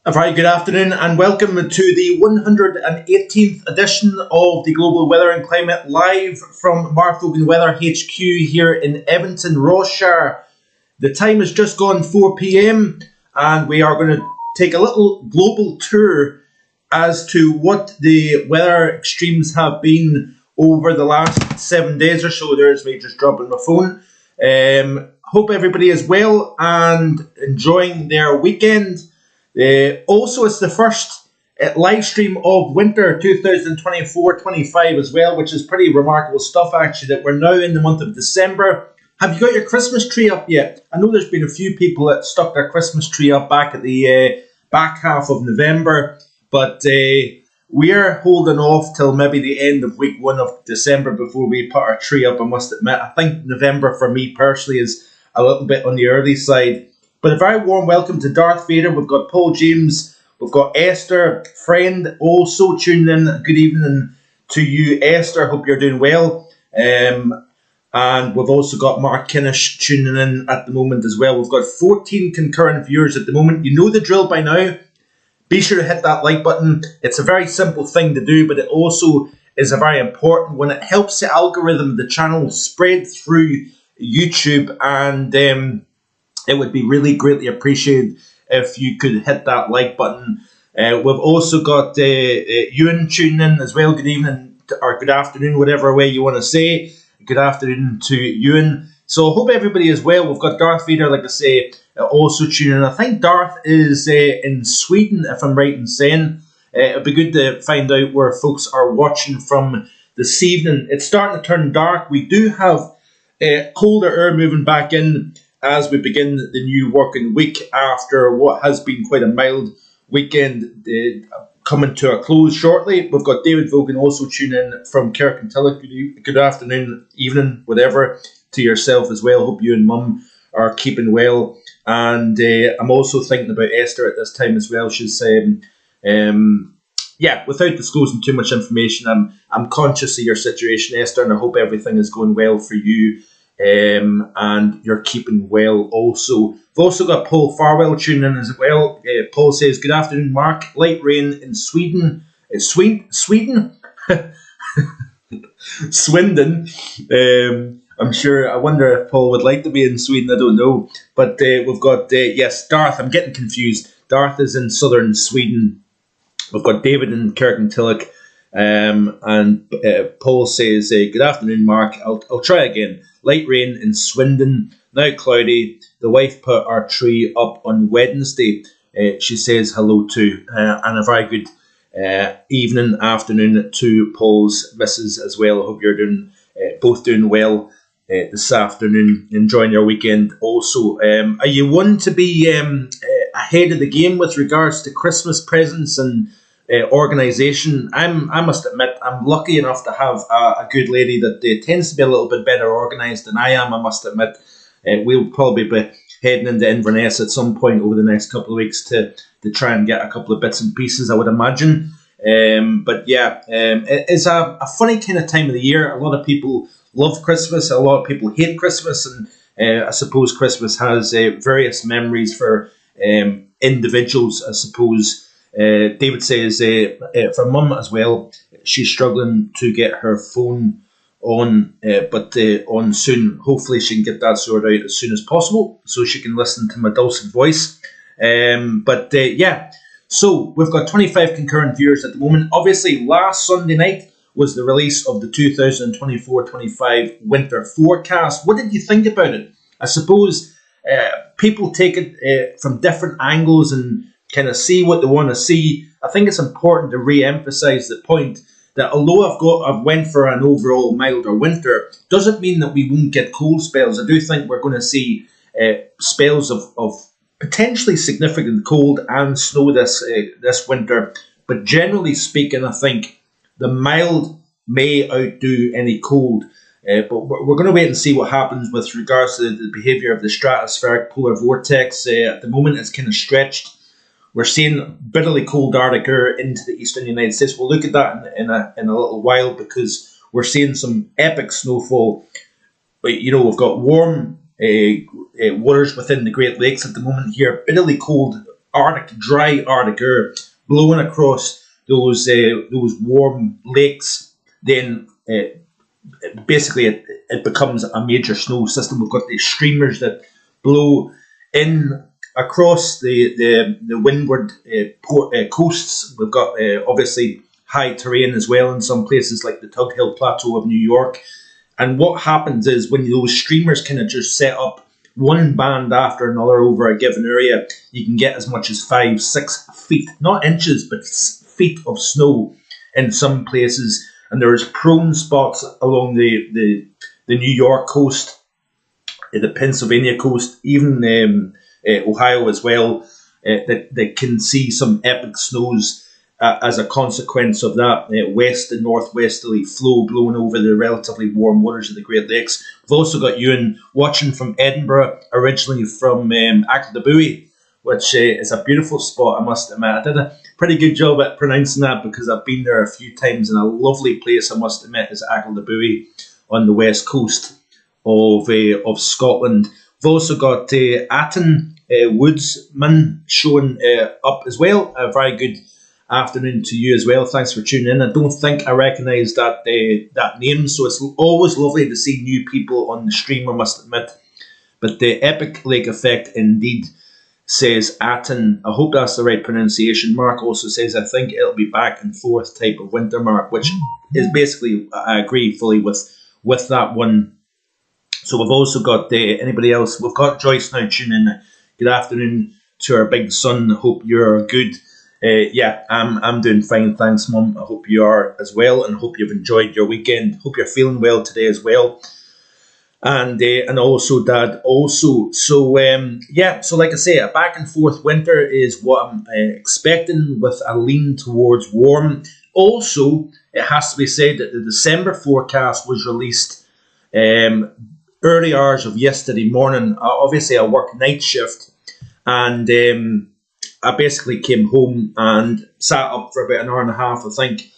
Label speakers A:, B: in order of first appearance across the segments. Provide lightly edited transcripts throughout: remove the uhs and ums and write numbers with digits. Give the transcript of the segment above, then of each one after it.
A: A very good afternoon and welcome to the 118th edition of the Global Weather and Climate live from Mark Vogan Weather HQ here in Edmonton, Ross-shire. The time has just gone 4 p.m. and we are going to take a little global tour as to what the weather extremes have been over the last 7 days or so. There's me just dropping my phone. Hope everybody is well and enjoying their weekend. Also, it's the first live stream of winter 2024-25 as well, which is pretty remarkable stuff actually, that we're now in the month of December. Have you got your Christmas tree up yet? I know there's been a few people that stuck their Christmas tree up back at the back half of November, but we're holding off till maybe the end of week 1 of December before we put our tree up, I must admit. I think November for me personally is a little bit on the early side. But a very warm welcome to Darth Vader. We've got Paul James. We've got Esther, friend, also tuning in. Good evening to you, Esther. Hope you're doing well. And we've also got Mark Kinnish tuning in at the moment as well. We've got 14 concurrent viewers at the moment. You know the drill by now. Be sure to hit that like button. It's a very simple thing to do, but it also is a very important one. It helps the algorithm of the channel spread through YouTube, and it would be really greatly appreciated if you could hit that like button. We've also got Ewan tuning in as well. Good evening or good afternoon, whatever way you want to say. Good afternoon to Ewan. So I hope everybody is well. We've got Darth Vader, like I say, also tuning in. I think Darth is in Sweden, if I'm right in saying. It'd be good to find out where folks are watching from this evening. It's starting to turn dark. We do have colder air moving back in as we begin the new working week after what has been quite a mild weekend coming to a close shortly. We've got David Vogan also tuning in from Kirkintilloch. Good afternoon, evening, whatever, to yourself as well. Hope you and Mum are keeping well. And I'm also thinking about Esther at this time as well. She's without disclosing too much information, I'm conscious of your situation, Esther, and I hope everything is going well for you. And you're keeping well also. We've also got Paul Farwell tuning in as well. Paul says, good afternoon, Mark. Light rain in Sweden. Sweden? Swindon. I'm sure, I wonder if Paul would like to be in Sweden, I don't know. But we've got, yes, Darth, I'm getting confused. Darth is in southern Sweden. We've got David in Kirkintilloch. And Paul says, good afternoon, Mark. I'll try again. Light rain in Swindon, now cloudy. The wife put our tree up on Wednesday. She says hello to, and a very good evening, afternoon to Paul's missus as well. I hope you're doing both doing well this afternoon, enjoying your weekend also. Are you one to be ahead of the game with regards to Christmas presents and organisation? I must admit, I'm lucky enough to have a good lady that tends to be a little bit better organised than I am, I must admit. We'll probably be heading into Inverness at some point over the next couple of weeks to try and get a couple of bits and pieces, I would imagine. It is a funny kind of time of the year. A lot of people love Christmas, a lot of people hate Christmas, and I suppose Christmas has various memories for individuals, I suppose. David says, for Mum as well, she's struggling to get her phone on, but on soon. Hopefully she can get that sorted out as soon as possible so she can listen to my dulcet voice. So we've got 25 concurrent viewers at the moment. Obviously, last Sunday night was the release of the 2024-25 winter forecast. What did you think about it? I suppose people take it from different angles and kind of see what they want to see. I think it's important to re-emphasise the point that although I've went for an overall milder winter, doesn't mean that we won't get cold spells. I do think we're going to see spells of potentially significant cold and snow this winter. But generally speaking, I think the mild may outdo any cold. But we're going to wait and see what happens with regards to the behaviour of the stratospheric polar vortex. At the moment, it's kind of stretched. We're seeing bitterly cold Arctic air into the eastern United States. We'll look at that in a little while because we're seeing some epic snowfall. But, you know, we've got warm waters within the Great Lakes at the moment here. Bitterly cold Arctic, dry Arctic air blowing across those warm lakes, then basically it becomes a major snow system. We've got these streamers that blow in across the windward coasts. We've got obviously high terrain as well in some places like the Tug Hill Plateau of New York. And what happens is when those streamers kind of just set up one band after another over a given area, you can get as much as 5-6 feet, not inches, but feet of snow in some places. And there's prone spots along the New York coast, the Pennsylvania coast, even Ohio as well, that can see some epic snows as a consequence of that west and northwesterly flow blowing over the relatively warm waters of the Great Lakes. We've also got Ewan watching from Edinburgh, originally from Achill-the-Buoy, which is a beautiful spot, I must admit. I did a pretty good job at pronouncing that because I've been there a few times, and a lovely place, I must admit, is Achill-the-Buoy on the west coast of Scotland. We've also got Aton Woodsman showing up as well. A very good afternoon to you as well. Thanks for tuning in. I don't think I recognise that name, so it's always lovely to see new people on the stream, I must admit. But the Epic Lake Effect indeed says Aton. I hope that's the right pronunciation. Mark also says, I think it'll be back and forth type of winter, Mark, which is basically, I agree fully with that one. So we've also got anybody else? We've got Joyce now tuning in. Good afternoon to our big son. Hope you're good. I'm doing fine, thanks, Mum. I hope you are as well, and hope you've enjoyed your weekend. Hope you're feeling well today as well. And also, Dad, also. So, so like I say, a back and forth winter is what I'm expecting, with a lean towards warm. Also, it has to be said that the December forecast was released early hours of yesterday morning. Obviously, I work night shift, and I basically came home and sat up for about an hour and a half, I think.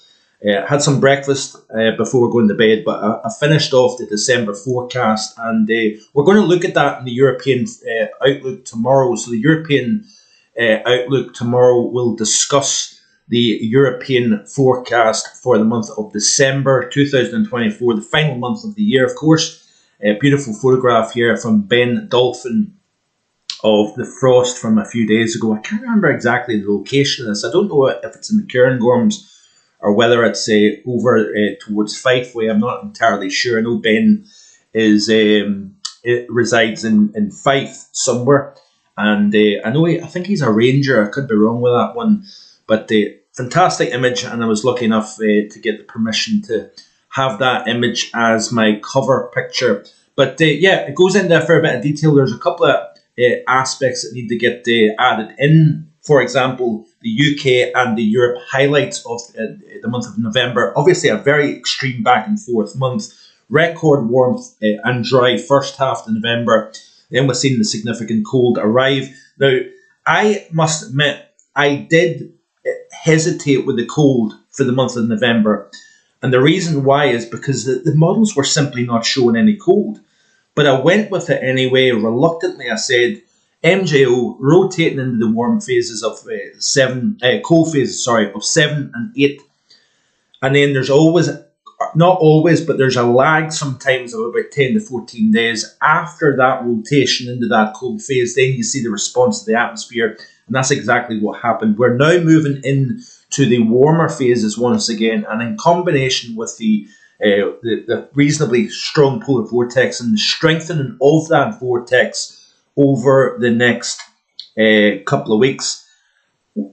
A: Had some breakfast before going to bed, but I finished off the December forecast, and we're going to look at that in the European Outlook tomorrow. So the European Outlook tomorrow will discuss the European forecast for the month of December 2024, the final month of the year, of course. A beautiful photograph here from Ben Dolphin of the frost from a few days ago. I can't remember exactly the location of this. I don't know if it's in the Cairngorms or whether it's over towards Fife way. I'm not entirely sure. I know Ben resides in Fife somewhere, and I think he's a ranger. I could be wrong with that one, but fantastic image, and I was lucky enough to get the permission to have that image as my cover picture. But it goes into a fair bit of detail. There's a couple of aspects that need to get added in. For example, the UK and the Europe highlights of the month of November. Obviously, a very extreme back and forth month. Record warmth and dry first half of November. Then we're seeing the significant cold arrive. Now, I must admit, I did hesitate with the cold for the month of November. And the reason why is because the models were simply not showing any cold. But I went with it anyway. Reluctantly, I said, MJO rotating into the warm phases of cold phases, of 7 and 8. And then there's always, not always, but there's a lag sometimes of about 10 to 14 days after that rotation into that cold phase. Then you see the response to the atmosphere. And that's exactly what happened. We're now moving into the warmer phases once again. And in combination with the reasonably strong polar vortex and the strengthening of that vortex over the next couple of weeks,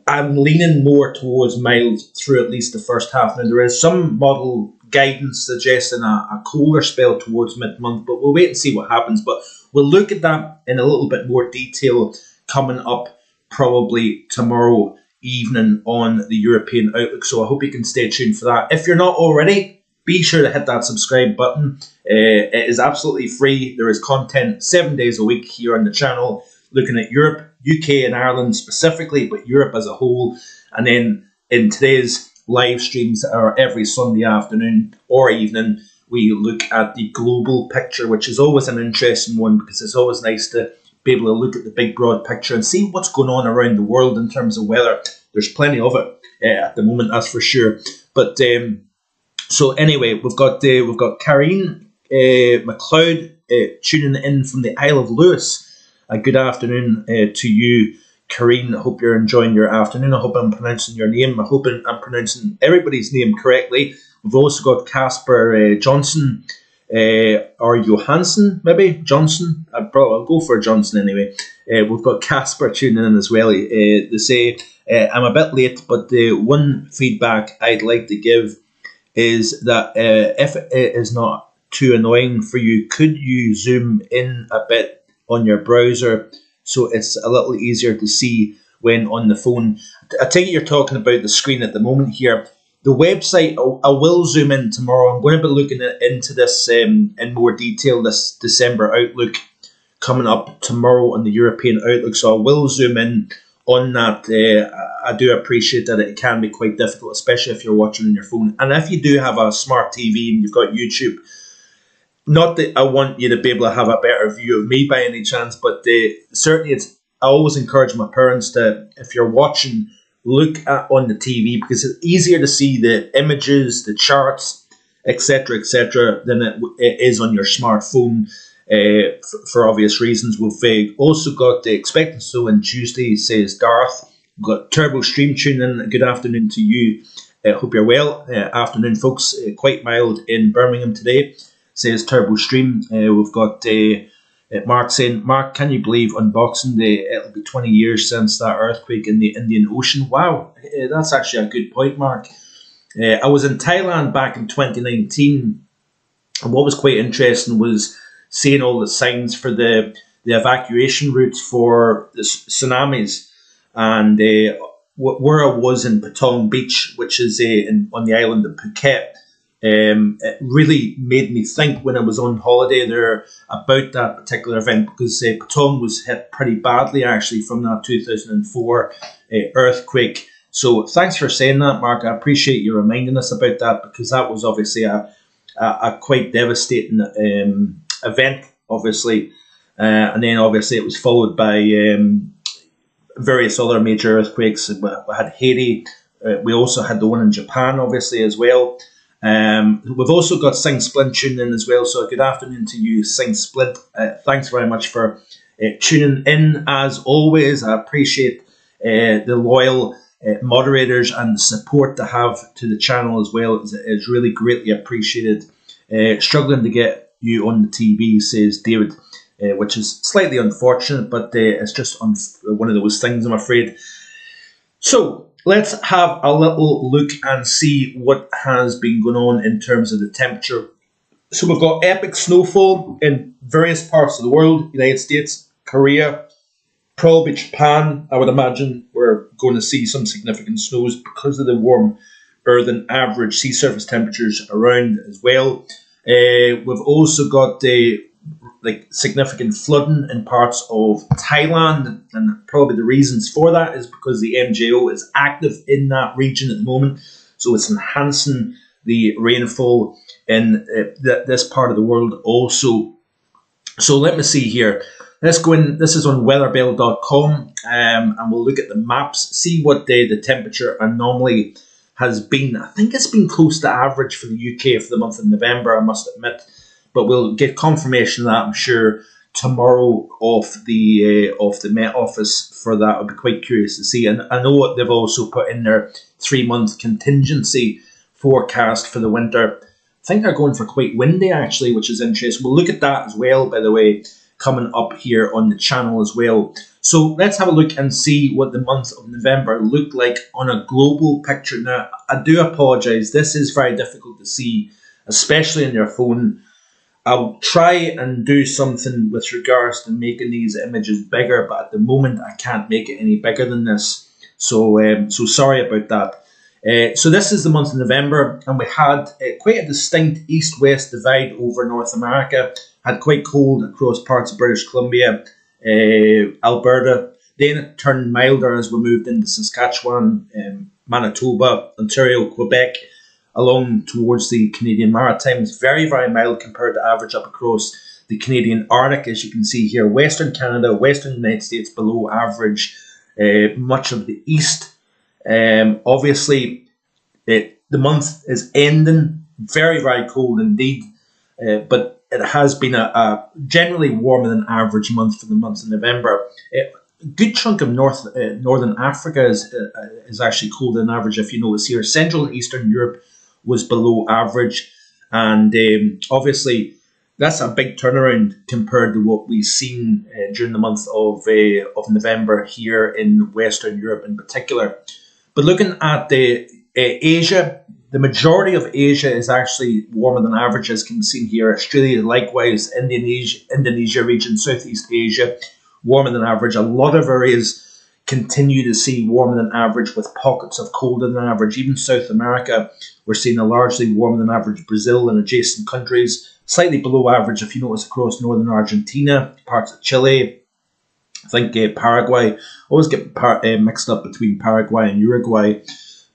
A: I'm leaning more towards mild through at least the first half. Now, there is some model guidance suggesting a colder spell towards mid-month, but we'll wait and see what happens. But we'll look at that in a little bit more detail coming up probably tomorrow evening on the European Outlook. So I hope you can stay tuned for that. If you're not already, be sure to hit that subscribe button. It is absolutely free. There is content 7 days a week here on the channel, looking at Europe, UK and Ireland specifically, but Europe as a whole. And then in today's live streams, or every Sunday afternoon or evening, we look at the global picture, which is always an interesting one because it's always nice to be able to look at the big broad picture and see what's going on around the world in terms of weather. There's plenty of it at the moment, that's for sure. But so anyway, we've got Karine McLeod tuning in from the Isle of Lewis. A good afternoon to you, Karine. I hope you're enjoying your afternoon. I hope I'm pronouncing your name. I hope I'm pronouncing everybody's name correctly. We've also got Casper Johnson, or Johansson, maybe Johnson. I'll go for Johnson anyway. We've got Casper tuning in as well. They say I'm a bit late, but the one feedback I'd like to give is that if it is not too annoying for you, could you zoom in a bit on your browser so it's a little easier to see when on the phone? I take it you're talking about the screen at the moment here. The website, I will zoom in tomorrow. I'm going to be looking into this in more detail, this December outlook coming up tomorrow on the European outlook. So I will zoom in on that. I do appreciate that it can be quite difficult, especially if you're watching on your phone. And if you do have a smart TV and you've got YouTube, not that I want you to be able to have a better view of me by any chance, but certainly I always encourage my parents to, if you're watching, look at on the TV, because it's easier to see the images, the charts, etc., than it is on your smartphone for obvious reasons. We've also got the Expecting Snow on Tuesday, says Darth. We've got Turbo Stream tuning. Good afternoon to you. Hope you're well. Afternoon, folks. Quite mild in Birmingham today, says Turbo Stream. We've got Mark saying, Mark, can you believe on Boxing Day it'll be 20 years since that earthquake in the Indian Ocean? Wow, that's actually a good point, Mark. I was in Thailand back in 2019, and what was quite interesting was seeing all the signs for the evacuation routes for the tsunamis. And where I was in Patong Beach, which is on the island of Phuket, it really made me think when I was on holiday there about that particular event, because Patong was hit pretty badly actually from that 2004 earthquake. So thanks for saying that, Mark. I appreciate you reminding us about that, because that was obviously a quite devastating event, obviously. And then obviously it was followed by various other major earthquakes. We had Haiti. We also had the one in Japan, obviously, as well. We've also got Sing Splint tuning in as well. So good afternoon to you, Sing Splint. Thanks very much for tuning in as always. I appreciate the loyal moderators and the support to have to the channel as well. It's really greatly appreciated. Struggling to get you on the TV, says David, which is slightly unfortunate, but it's just one of those things, I'm afraid. So let's have a little look and see what has been going on in terms of the temperature. So we've got epic snowfall in various parts of the world, United States, Korea, probably Japan. I would imagine we're going to see some significant snows because of the warmer than average sea surface temperatures around as well. We've also got significant flooding in parts of Thailand, and probably the reasons for that is because the MJO is active in that region at the moment, so it's enhancing the rainfall in this part of the world also. So let me see here. Let's go in. This is on weatherbell.com, and we'll look at the maps, see what the temperature anomaly has been. I think it's been close to average for the UK for the month of November, I must admit. But we'll get confirmation of that, I'm sure, tomorrow off the Met Office for that. I'll be quite curious to see. And I know what they've also put in their 3-month contingency forecast for the winter. I think they're going for quite windy, actually, which is interesting. We'll look at that as well, by the way, coming up here on the channel as well. So let's have a look and see what the month of November looked like on a global picture. Now, I do apologise. This is very difficult to see, especially on your phone. I'll try and do something with regards to making these images bigger, but at the moment I can't make it any bigger than this. So sorry about that. So this is the month of November, and we had quite a distinct east-west divide over North America. Had quite cold across parts of British Columbia, Alberta. Then it turned milder as we moved into Saskatchewan, Manitoba, Ontario, Quebec, along towards the Canadian Maritimes. Very, very mild compared to average up across the Canadian Arctic, as you can see here. Western Canada, Western United States below average. Much of the East. Obviously, the month is ending. Very, very cold indeed. But it has been a generally warmer than average month for the month of November. A good chunk of northern Africa is actually colder than average. If you notice here, Central and Eastern Europe was below average, and obviously that's a big turnaround compared to what we've seen during the month of November here in Western Europe in particular. But looking at Asia, the majority of Asia is actually warmer than average, as can be seen here. Australia, likewise, Indonesia region, Southeast Asia, warmer than average. A lot of areas continue to see warmer than average with pockets of colder than average. Even South America, we're seeing a largely warmer than average. Brazil and adjacent countries, slightly below average if you notice across northern Argentina, parts of Chile. I think Paraguay, always get mixed up between Paraguay and Uruguay.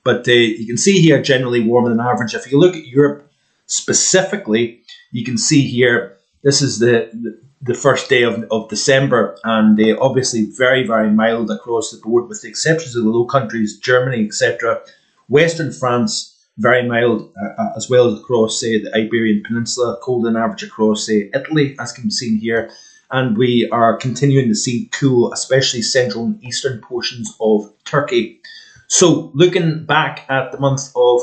A: But you can see here generally warmer than average. If you look at Europe specifically, you can see here, this is the first day of December, and obviously very, very mild across the board with the exceptions of the Low Countries, Germany, etc. Western France, very mild as well as across the Iberian Peninsula, colder than average across Italy, as can be seen here. And we are continuing to see cool, especially central and eastern portions of Turkey. So looking back at the month of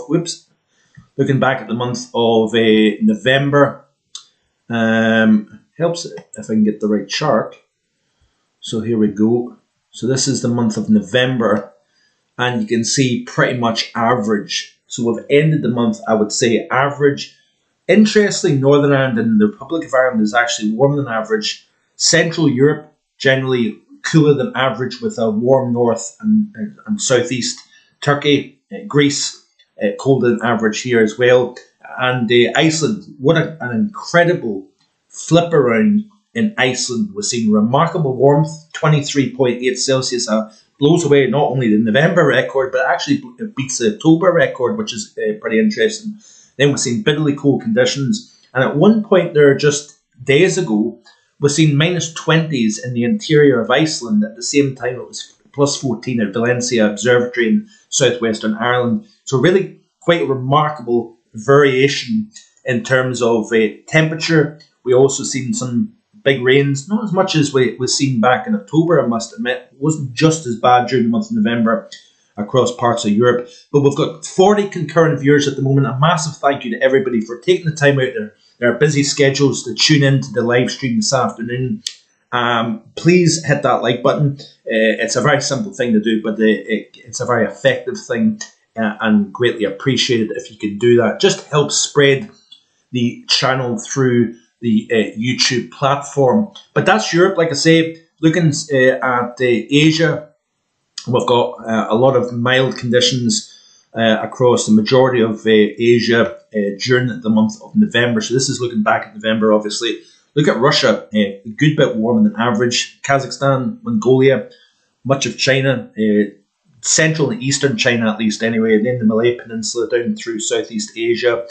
A: November, helps if I can get the right chart. So here we go. So this is the month of November, and you can see pretty much average. So we've ended the month, I would say, average. Interestingly, Northern Ireland and the Republic of Ireland is actually warmer than average. Central Europe, generally cooler than average with a warm north and southeast. Turkey, Greece, colder than average here as well. And Iceland, what an incredible flip around in Iceland. We're seeing remarkable warmth, 23.8 Celsius. Blows away not only the November record, but actually it beats the October record, which is pretty interesting. Then we're seeing bitterly cold conditions. And at one point there, just days ago, we're seeing minus 20s in the interior of Iceland. At the same time, it was plus 14 at Valencia Observatory in southwestern Ireland. So really quite a remarkable variation in terms of temperature. We also seen some big rains, not as much as we seen back in October, I must admit. It wasn't just as bad during the month of November across parts of Europe. But we've got 40 concurrent viewers at the moment. A massive thank you to everybody for taking the time out their busy schedules to tune in to the live stream this afternoon. Please hit that like button. It's a very simple thing to do, but it's a very effective thing and greatly appreciated if you could do that. Just help spread the channel through the YouTube platform. But that's Europe, like I say. Looking at Asia, we've got a lot of mild conditions across the majority of Asia during the month of November. So this is looking back at November, obviously. Look at Russia, a good bit warmer than average. Kazakhstan, Mongolia, much of China, central and eastern China at least anyway, and then the Malay Peninsula down through Southeast Asia.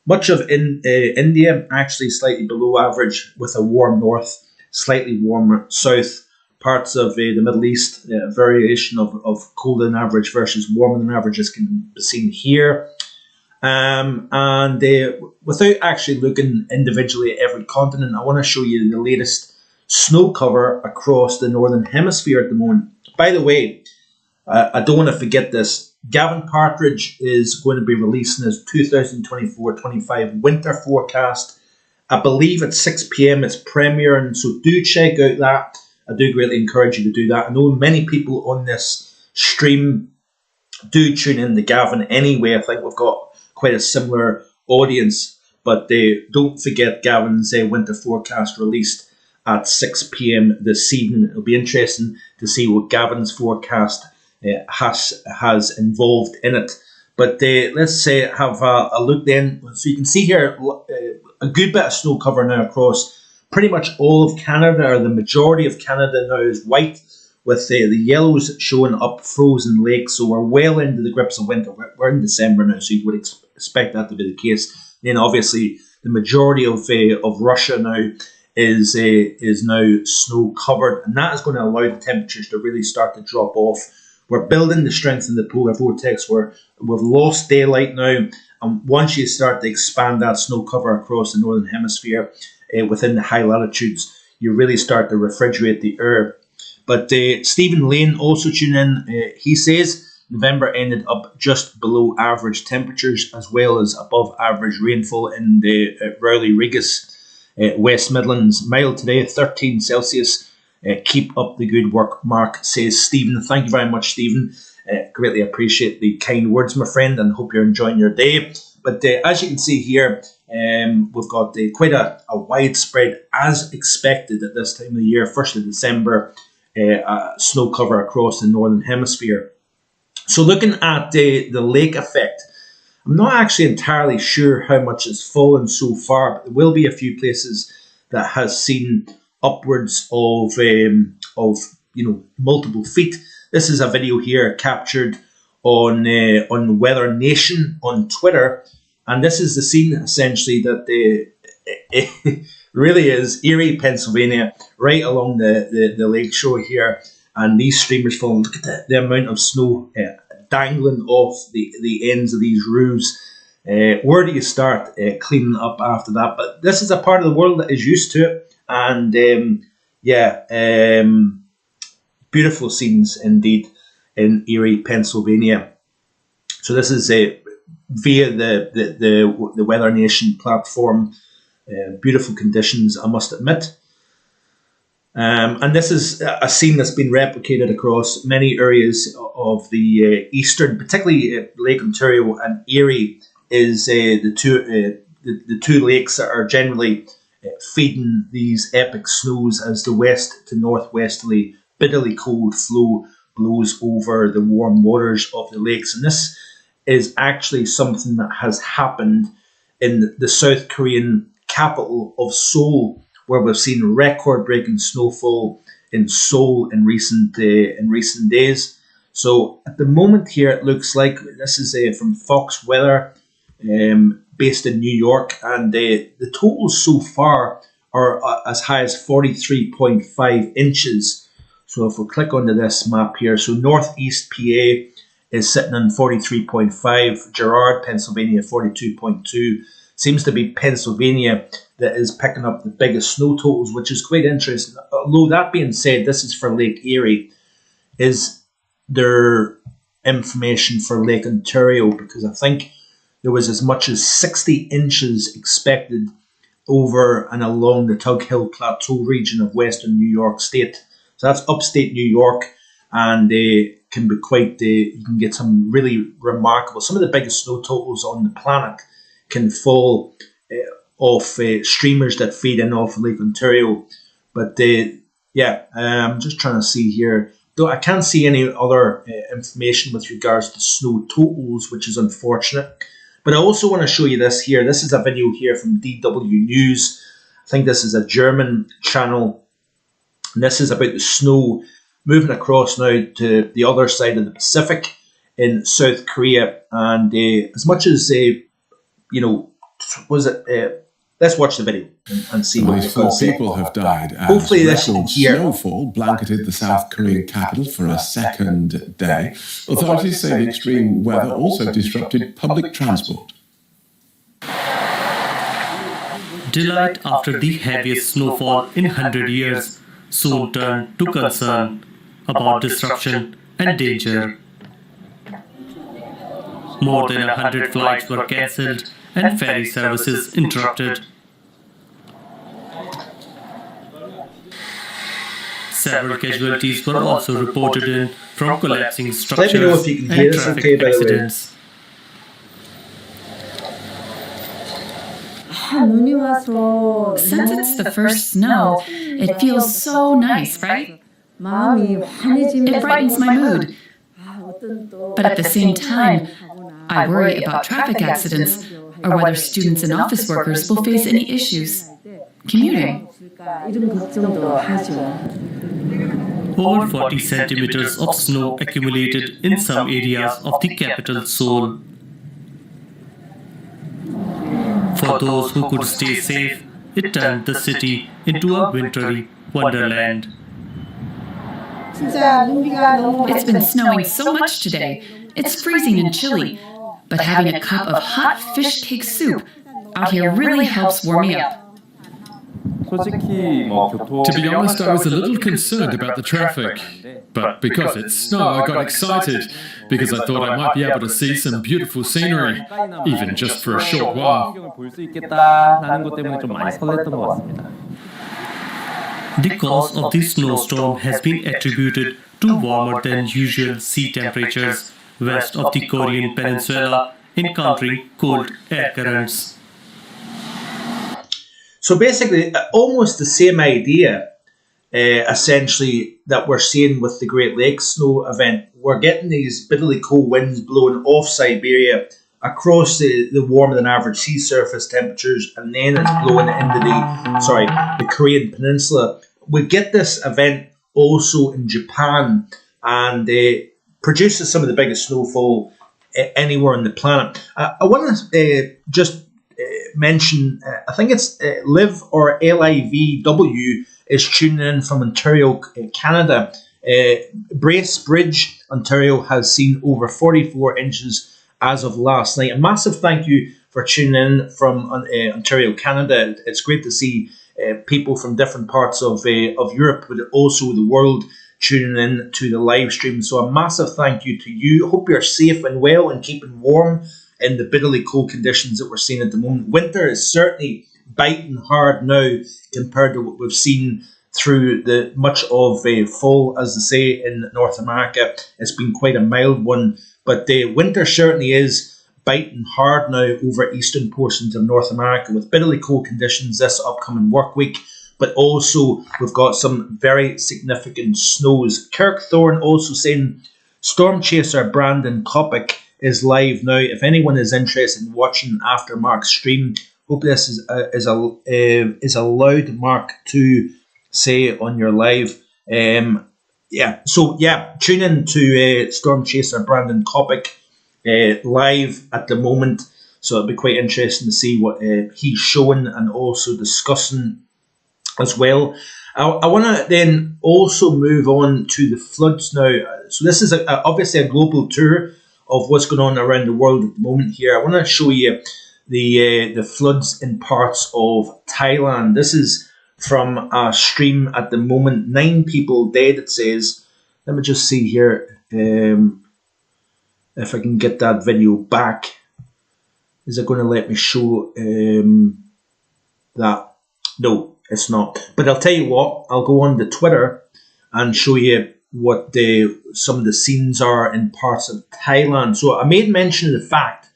A: Much of India actually slightly below average with a warm north, slightly warmer south. Parts of the Middle East, variation of colder than average versus warmer than average, as can be seen here. And without actually looking individually at every continent, I want to show you the latest snow cover across the Northern Hemisphere at the moment. By the way, I don't want to forget this. Gavin Partridge is going to be releasing his 2024-25 winter forecast. I believe at 6 p.m. it's premiering, so do check out that. I do greatly encourage you to do that. I know many people on this stream do tune in to Gavin anyway. I think we've got quite a similar audience, but don't forget Gavin's winter forecast released at 6 p.m. this evening. It'll be interesting to see what Gavin's forecast has involved in it. But let's have a look then. So you can see here a good bit of snow cover now across pretty much all of Canada, or the majority of Canada now is white, with the yellows showing up frozen lakes. So we're well into the grips of winter. We're in December now, so you would expect that to be the case. Then obviously the majority of Russia now is now snow covered, and that is going to allow the temperatures to really start to drop off. We're building the strength in the polar vortex. We've lost daylight now, and once you start to expand that snow cover across the northern hemisphere within the high latitudes, you really start to refrigerate the air. But Stephen Lane also tuned in. He says November ended up just below average temperatures, as well as above average rainfall in the Rowley Regis West Midlands. Mild today, 13 Celsius. Keep up the good work, Mark, says Stephen. Thank you very much, Stephen. Greatly appreciate the kind words, my friend, and hope you're enjoying your day. But as you can see here, we've got quite a widespread, as expected at this time of the year, 1st of December, snow cover across the northern hemisphere. So looking at the lake effect, I'm not actually entirely sure how much has fallen so far, but there will be a few places that has seen upwards of multiple feet. This is a video here captured on Weather Nation on Twitter, and this is the scene essentially that it really is Erie, Pennsylvania, right along the lake shore here, and these streamers falling. Look at the amount of snow dangling off the ends of these roofs. Where do you start cleaning up after that? But this is a part of the world that is used to it, and beautiful scenes indeed in Erie, Pennsylvania. So this is via the Weather Nation platform. Beautiful conditions, I must admit. And this is a scene that's been replicated across many areas of the eastern, particularly Lake Ontario and Erie, is the two lakes that are generally feeding these epic snows as the west to northwesterly, bitterly cold flow blows over the warm waters of the lakes. And this is actually something that has happened in the South Korean capital of Seoul, where we've seen record-breaking snowfall in Seoul in recent days. So at the moment here, it looks like this is from Fox Weather, based in New York, and the totals so far are as high as 43.5 inches. So if we click onto this map here, so northeast PA is sitting on 43.5, Girard, Pennsylvania, 42.2. Seems to be Pennsylvania that is picking up the biggest snow totals, which is quite interesting. Although that being said, this is for Lake Erie. Is there information for Lake Ontario? Because I think there was as much as 60 inches expected over and along the Tug Hill Plateau region of western New York State. So that's upstate New York, and can be quite. You can get some really remarkable. Some of the biggest snow totals on the planet can fall off streamers that feed in off Lake Ontario. But I'm just trying to see here. Though I can't see any other information with regards to snow totals, which is unfortunate. But I also want to show you this here. This is a video here from DW News. I think this is a German channel. And this is about the snow moving across now to the other side of the Pacific in South Korea. And as much as, let's watch the video and see what
B: four people have died as
A: hopefully this
B: record snowfall blanketed the South Korean capital for a second day. Authorities say the extreme weather also disrupted public transport.
C: Delight after the heaviest snowfall in 100 years soon turned to concern about disruption and danger. More than 100 flights were cancelled and ferry services interrupted. Several casualties were also reported in from collapsing structures and traffic accidents.
D: Since it's the first snow, it feels so nice, right? It brightens my mood. But at the same time, I worry about traffic accidents or whether students and office workers will face any issues commuting.
C: Over 40 centimeters of snow accumulated in some areas of the capital Seoul. For those who could stay safe, it turned the city into a wintry wonderland.
D: It's been snowing so much today. It's freezing and chilly. But having a cup of hot fish cake soup out here really helps warm me up.
B: To be honest, I was a little concerned about the traffic. But because it's snow, I got excited because I thought I might be able to see some beautiful scenery, even just for a short while.
C: The cause of the snowstorm has been attributed to warmer than usual sea temperatures west of the Korean peninsula, encountering cold air currents.
A: So basically, almost the same idea, essentially, that we're seeing with the Great Lakes snow event. We're getting these bitterly cold winds blowing off Siberia across the warmer than average sea surface temperatures, and then it's blowing into the Korean peninsula. We get this event also in Japan, and produces some of the biggest snowfall anywhere on the planet. I want to just mention, I think it's Liv or LIVW is tuning in from Ontario, Canada. Bracebridge, Ontario has seen over 44 inches as of last night. A massive thank you for tuning in from Ontario, Canada. It's great to see people from different parts of Europe, but also the world, tuning in to the live stream. So a massive thank you to you. Hope you're safe and well and keeping warm in the bitterly cold conditions that we're seeing at the moment. Winter is certainly biting hard now compared to what we've seen through the much of fall, as they say in North America. It's been quite a mild one, but winter certainly is biting hard now over eastern portions of North America with bitterly cold conditions this upcoming work week. But also we've got some very significant snows. Kirk Thorne also saying Storm Chaser Brandon Kopic is live now. If anyone is interested in watching after Mark's stream, hope this is allowed Mark to say on your live. Tune in to Storm Chaser Brandon Kopic live at the moment. So it'll be quite interesting to see what he's showing and also discussing as well. I want to then also move on to the floods now. So this is obviously a global tour of what's going on around the world at the moment here. I want to show you the floods in parts of Thailand. This is from a stream at the moment. 9 people dead, it says. Let me just see here if I can get that video back. Is it going to let me show that? No, it's not. But I'll tell you what, I'll go on to Twitter and show you what some of the scenes are in parts of Thailand. So I made mention of the fact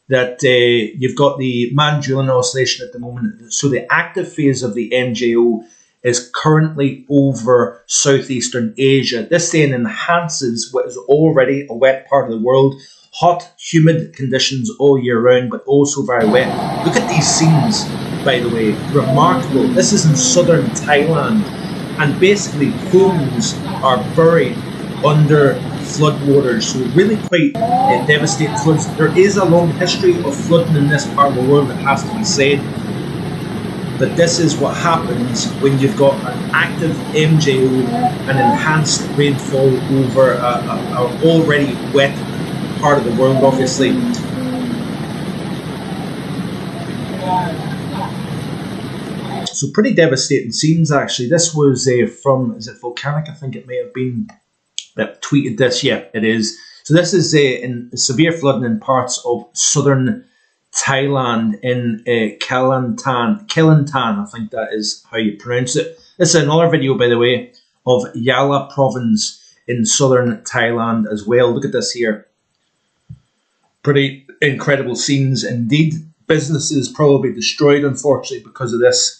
A: that you've got the Manjulan Oscillation at the moment. So the active phase of the MJO is currently over southeastern Asia. This then enhances what is already a wet part of the world. Hot, humid conditions all year round, but also very wet. Look at these scenes, by the way. Remarkable. This is in southern Thailand. And basically homes are buried under floodwaters. So really quite devastating floods. There is a long history of flooding in this part of the world, it has to be said. But this is what happens when you've got an active MJO and enhanced rainfall over a already wet part of the world, obviously. So pretty devastating scenes, actually. This was from, is it Volcanic? I think it may have been that tweeted this. Yeah, it is. So this is in severe flooding in parts of southern Thailand in Kelantan, I think that is how you pronounce it. This is another video, by the way, of Yala province in southern Thailand as well. Look at this here. Pretty incredible scenes indeed. Businesses probably destroyed, unfortunately, because of this.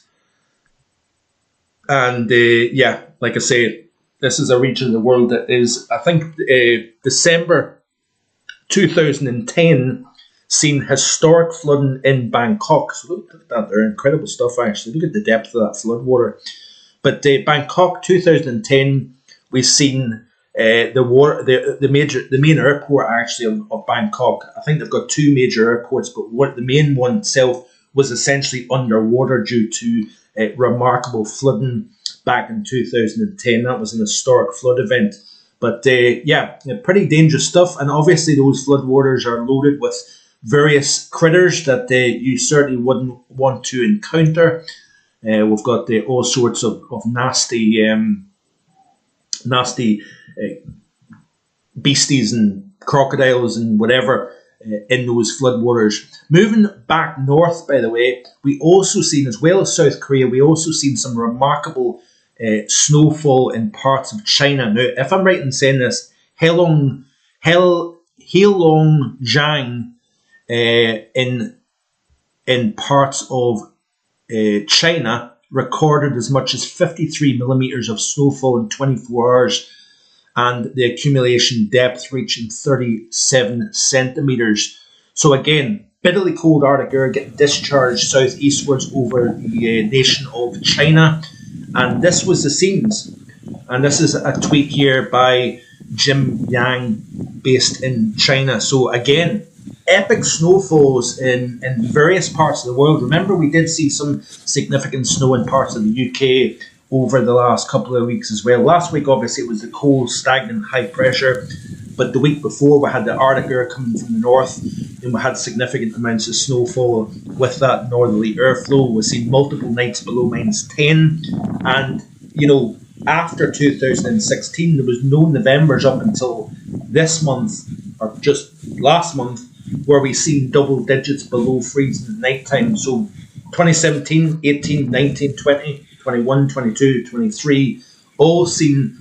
A: And like I say, this is a region of the world that is, I think, December 2010 seen historic flooding in Bangkok. So look at that there, incredible stuff actually. Look at the depth of that flood water. But Bangkok 2010, we've seen the main airport actually of Bangkok. I think they've got 2 major airports, but the main one itself was essentially underwater due to remarkable flooding back in 2010. That was an historic flood event. But pretty dangerous stuff. And obviously those floodwaters are loaded with various critters that you certainly wouldn't want to encounter. We've got all sorts of nasty beasties and crocodiles and whatever in those floodwaters. Moving back north, by the way, we also seen, as well as South Korea, we also seen some remarkable snowfall in parts of China. Now, if I'm right in saying this, Heilongjiang in parts of China recorded as much as 53 millimeters of snowfall in 24 hours, and the accumulation depth reaching 37 centimeters. So again, bitterly cold Arctic air getting discharged southeastwards over the nation of China. And this was the scenes. And this is a tweet here by Jim Yang, based in China. So again, epic snowfalls in various parts of the world. Remember, we did see some significant snow in parts of the UK over the last couple of weeks as well. Last week, obviously, it was the cold, stagnant, high pressure. But the week before, we had the Arctic air coming from the north, and we had significant amounts of snowfall with that northerly airflow. We've seen multiple nights below -10. And, you know, after 2016, there was no Novembers up until this month, or just last month, where we seen double digits below freezing at night time. So 2017, 18, 19, 20, 21, 22, 23, all seen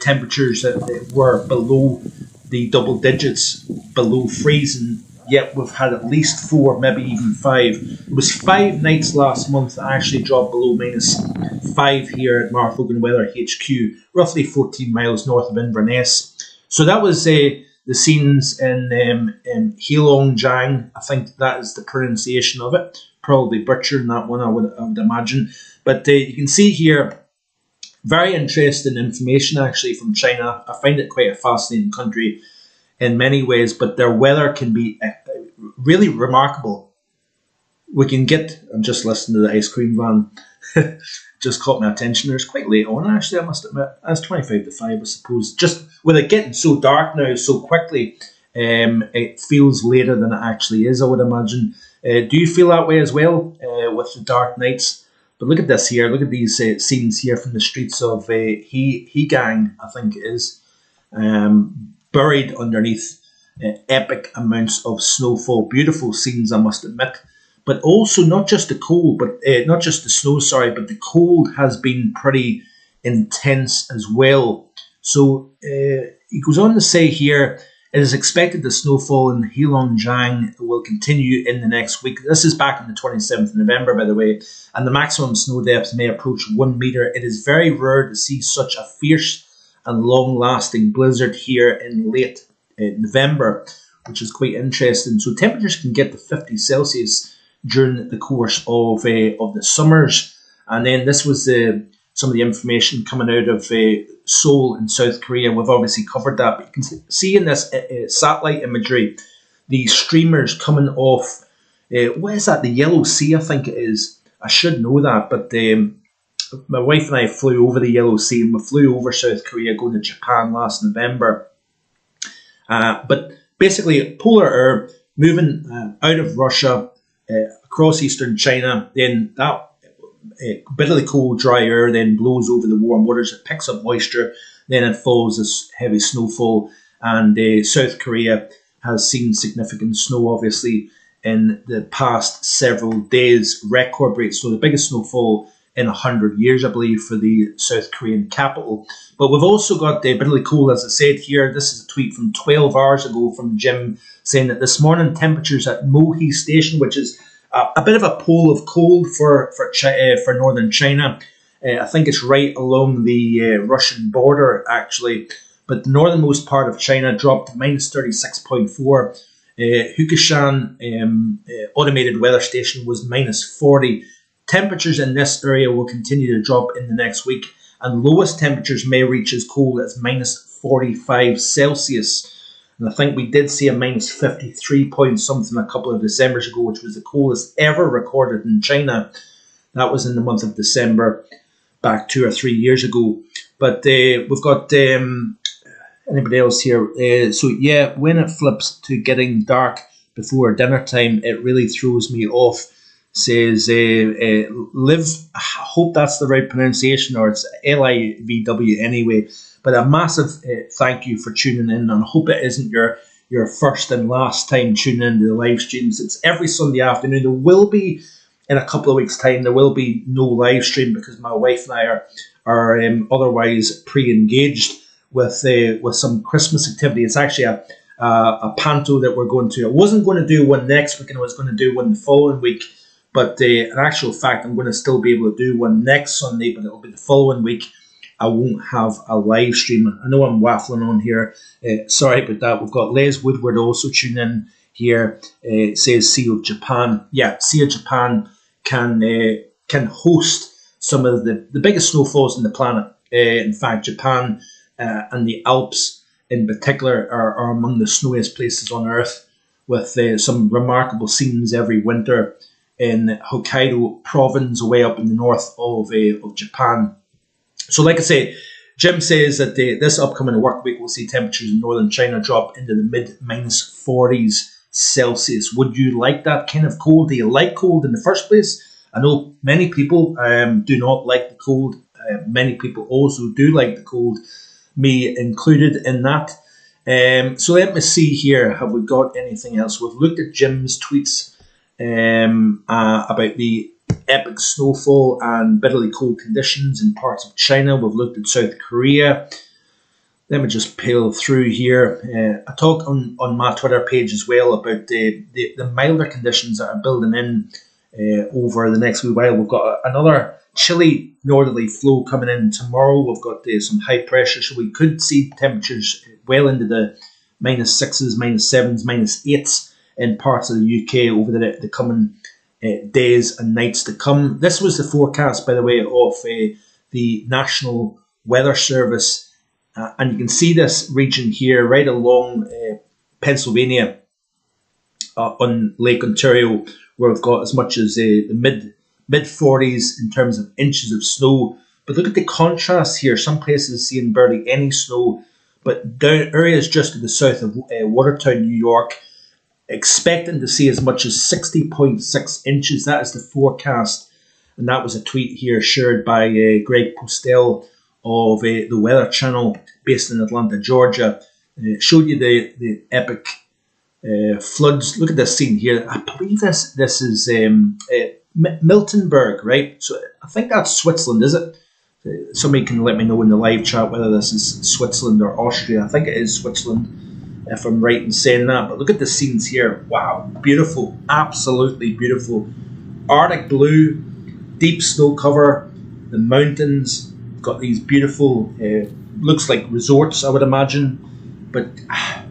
A: temperatures that were below the double digits, below freezing, yet we've had at least 4, maybe even 5. It was 5 nights last month that actually dropped below -5 here at Mark Vogan Weather HQ, roughly 14 miles north of Inverness. So that was the scenes in Heilongjiang. I think that is the pronunciation of it. Probably butchering that one, I would imagine. But you can see here, very interesting information actually from China. I find it quite a fascinating country in many ways, but their weather can be really remarkable. We can get, I'm just listening to the ice cream van, just caught my attention. It's quite late on actually, I must admit. It's 25 to 5, I suppose. Just with it getting so dark now so quickly, it feels later than it actually is, I would imagine. Do you feel that way as well with the dark nights? But look at this here. Look at these scenes here from the streets of Hegang, I think it is, buried underneath epic amounts of snowfall. Beautiful scenes, I must admit. But also not just the cold, but not just the snow, sorry, but the cold has been pretty intense as well. So he goes on to say here, it is expected the snowfall in Heilongjiang will continue in the next week. This is back on the 27th of November, by the way, and the maximum snow depth may approach 1 metre. It is very rare to see such a fierce and long-lasting blizzard here in late November, which is quite interesting. So temperatures can get to 50 Celsius during the course of the summers. And then this was some of the information coming out of Seoul in South Korea. We've obviously covered that, but you can see in this satellite imagery the streamers coming off, what is that, the Yellow Sea, I think it is. I should know that, but my wife and I flew over the Yellow Sea, and we flew over South Korea going to Japan last November. But basically, polar air moving out of Russia, across eastern China, then that bitterly cold, dry air then blows over the warm waters. It picks up moisture, then it falls as heavy snowfall. And South Korea has seen significant snow, obviously, in the past several days. Record breaks, so the biggest snowfall in 100 years, I believe, for the South Korean capital. But we've also got bitterly cold, as I said here. This is a tweet from 12 hours ago from Jim, saying that this morning temperatures at Mohe Station, which is a bit of a pole of cold for northern China. I think it's right along the Russian border, actually. But the northernmost part of China dropped to -36.4. Hukushan automated weather station was -40. Temperatures in this area will continue to drop in the next week, and lowest temperatures may reach as cold as -45 Celsius. And I think we did see a minus 53 point something a couple of Decembers ago, which was the coldest ever recorded in China. That was in the month of December, back 2 or 3 years ago. But we've got anybody else here? So yeah, when it flips to getting dark before dinner time, it really throws me off. Says Liv, I hope that's the right pronunciation, or it's LIVW anyway. But a massive thank you for tuning in, and I hope it isn't your first and last time tuning into the live streams. It's every Sunday afternoon. There will be, in a couple of weeks' time, there will be no live stream because my wife and I are otherwise pre-engaged with some Christmas activity. It's actually a panto that we're going to. I wasn't going to do one next week, and I was going to do one the following week. But in actual fact, I'm going to still be able to do one next Sunday, but it'll be the following week. I won't have a live stream. I know I'm waffling on here. Sorry about that. We've got Les Woodward also tuning in here. It says Sea of Japan. Yeah, Sea of Japan can host some of the biggest snowfalls on the planet. In fact, Japan and the Alps in particular are among the snowiest places on Earth, with some remarkable scenes every winter in Hokkaido province, way up in the north of Japan. So like I say, Jim says that this upcoming work week will see temperatures in northern China drop into the mid minus 40s Celsius. Would you like that kind of cold? Do you like cold in the first place? I know many people do not like the cold. Many people also do like the cold, me included in that. So let me see here. Have we got anything else? We've looked at Jim's tweets about the epic snowfall and bitterly cold conditions in parts of China. We've looked at South Korea. Let me just peel through here. I talk on my Twitter page as well about the milder conditions that are building in over the next wee while. We've got another chilly northerly flow coming in tomorrow. We've got some high pressure, so we could see temperatures well into the minus 6s, minus 7s, minus 8s in parts of the UK over the coming days and nights to come. This was the forecast, by the way, of the National Weather Service. And you can see this region here right along Pennsylvania on Lake Ontario, where we've got as much as the mid 40s in terms of inches of snow. But look at the contrast here. Some places seeing barely any snow, but down areas just to the south of Watertown, New York, expecting to see as much as 60.6 inches. That is the forecast. And that was a tweet here shared by Greg Postel of the Weather Channel based in Atlanta, Georgia. It showed you the epic floods. Look at this scene here. I believe this is Miltenberg, right? So I think that's Switzerland, is it? Somebody can let me know in the live chat whether this is Switzerland or Austria. I think it is Switzerland, if I'm right in saying that. But look at the scenes here. Wow, beautiful, absolutely beautiful. Arctic blue, deep snow cover, the mountains, got these beautiful, looks like resorts, I would imagine. But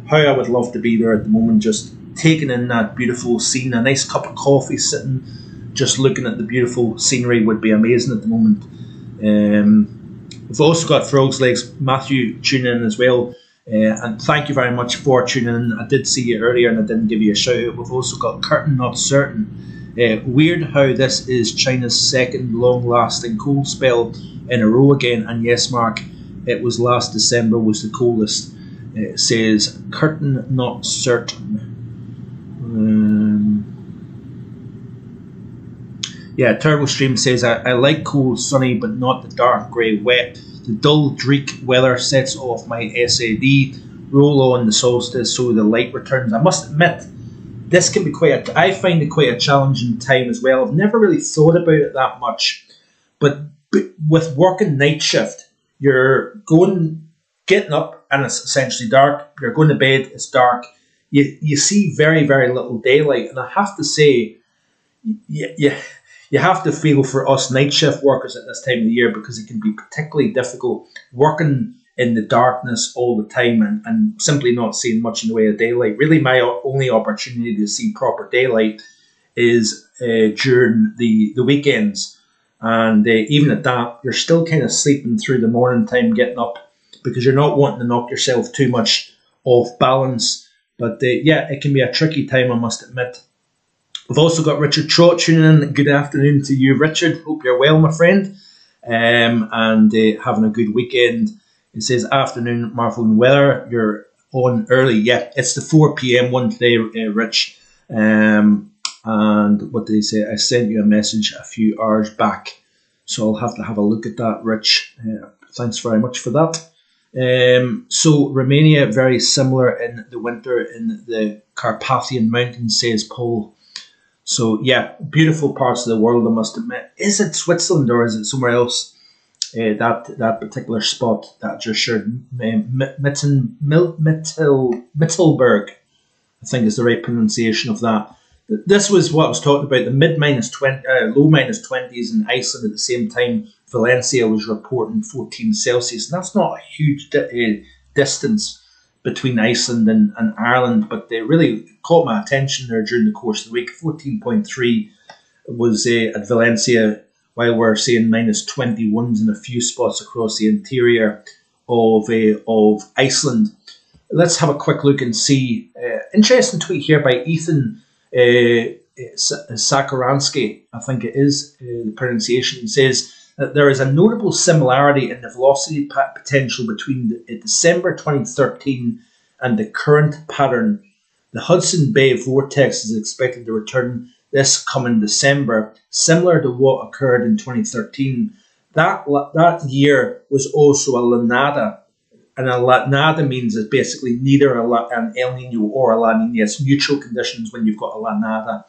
A: how I would love to be there at the moment, just taking in that beautiful scene. A nice cup of coffee sitting, just looking at the beautiful scenery would be amazing at the moment. We've also got Frog's Legs Matthew tuning in as well. And thank you very much for tuning in. I did see you earlier and I didn't give you a shout out. We've also got Curtain Not Certain. Weird how this is China's second long-lasting cold spell in a row again. And yes, Mark, it was last December was the coldest. It says Curtain Not Certain. Yeah, Turbo Stream says, I like cold, sunny, but not the dark, grey, wet. The dull, dreek weather sets off my SAD. Roll on the solstice so the light returns. I must admit, this can be I find it quite a challenging time as well. I've never really thought about it that much. But with working night shift, you're getting up and it's essentially dark. You're going to bed, it's dark. You see very, very little daylight. And I have to say, you have to feel for us night shift workers at this time of the year, because it can be particularly difficult working in the darkness all the time and simply not seeing much in the way of daylight. Really, my only opportunity to see proper daylight is during the weekends. And even at that, you're still kind of sleeping through the morning time, getting up, because you're not wanting to knock yourself too much off balance. But yeah, it can be a tricky time, I must admit. We've also got Richard Trott tuning in. Good afternoon to you, Richard. Hope you're well, my friend, and having a good weekend. It says, afternoon, Marvel weather. You're on early. Yeah, it's the 4 p.m. one today, Rich. And what did he say? I sent you a message a few hours back. So I'll have to have a look at that, Rich. Thanks very much for that. So Romania, very similar in the winter in the Carpathian Mountains, says Paul. So yeah, beautiful parts of the world, I must admit. Is it Switzerland or is it somewhere else? That particular spot that I just shared, Mittelberg, I think is the right pronunciation of that. This was what I was talking about, the low minus 20s in Iceland at the same time. Valencia was reporting 14 Celsius. And that's not a huge distance between Iceland and Ireland, but they really caught my attention there during the course of the week. 14.3 was at Valencia, while we're seeing minus 21s in a few spots across the interior of Iceland. Let's have a quick look and see. Interesting tweet here by Ethan Sakaransky, I think it is the pronunciation. It says that there is a notable similarity in the velocity potential between December 2013 and the current pattern. The Hudson Bay vortex is expected to return this coming December, similar to what occurred in 2013. That year was also a lanada, and a lanada means it's basically neither an El Nino or a La Nina. It's neutral conditions when you've got a lanada,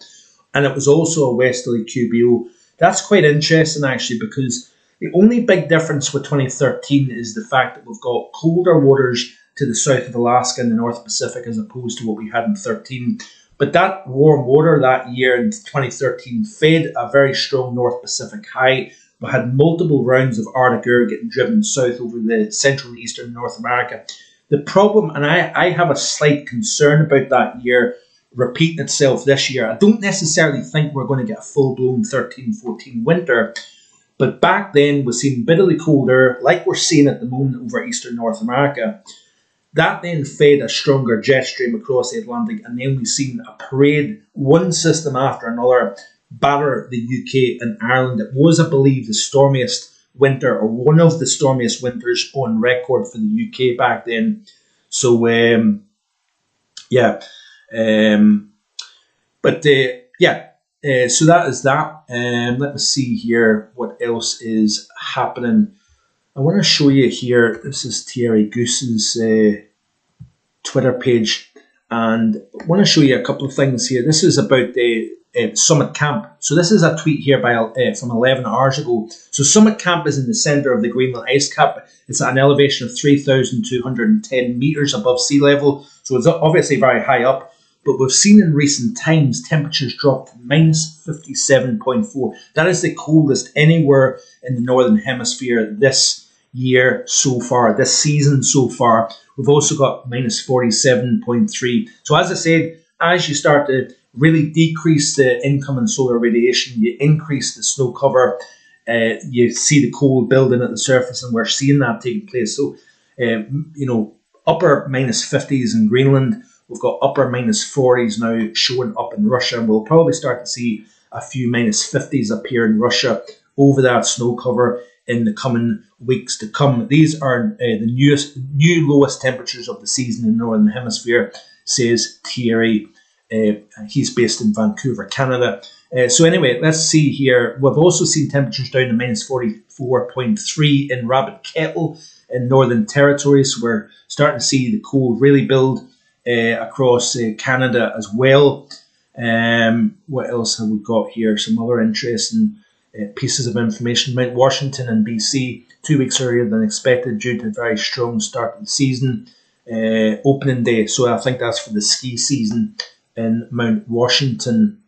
A: and it was also a westerly QBO. That's quite interesting actually, because the only big difference with 2013 is the fact that we've got colder waters to the south of Alaska and the North Pacific as opposed to what we had in 13. But that warm water that year in 2013 fed a very strong North Pacific high. We had multiple rounds of Arctic air getting driven south over the central and eastern North America. The problem, and I have a slight concern about that year repeating itself this year. I don't necessarily think we're going to get a full-blown 13-14 winter. But back then, we're seeing bitterly cold air, like we're seeing at the moment over eastern North America. That then fed a stronger jet stream across the Atlantic, and then we've seen a parade, one system after another, batter the UK and Ireland. It was, I believe, the stormiest winter, or one of the stormiest winters on record for the UK back then. So, so that is that. Let me see here what else is happening. I want to show you here, this is Thierry Goose's Twitter page, and I want to show you a couple of things here. This is about the Summit Camp. So this is a tweet here from 11 hours ago. So Summit Camp is in the centre of the Greenland ice cap. It's at an elevation of 3,210 metres above sea level, so it's obviously very high up. But we've seen in recent times temperatures drop to minus 57.4. That is the coldest anywhere in the Northern Hemisphere this year so far, this season so far. We've also got minus 47.3. So as I said, as you start to really decrease the incoming solar radiation, you increase the snow cover, you see the cold building at the surface, and we're seeing that taking place. So, upper minus 50s in Greenland. We've got upper minus 40s now showing up in Russia, and we'll probably start to see a few minus 50s appear in Russia over that snow cover in the coming weeks to come. These are the new lowest temperatures of the season in the Northern Hemisphere, says Thierry. He's based in Vancouver, Canada. So anyway, let's see here. We've also seen temperatures down to minus 44.3 in Rabbit Kettle in Northern Territory. So we're starting to see the cold really build across Canada as well. What else have we got here? Some other interesting pieces of information. Mount Washington in BC, 2 weeks earlier than expected due to a very strong start of the season. Opening day, so I think that's for the ski season in Mount Washington.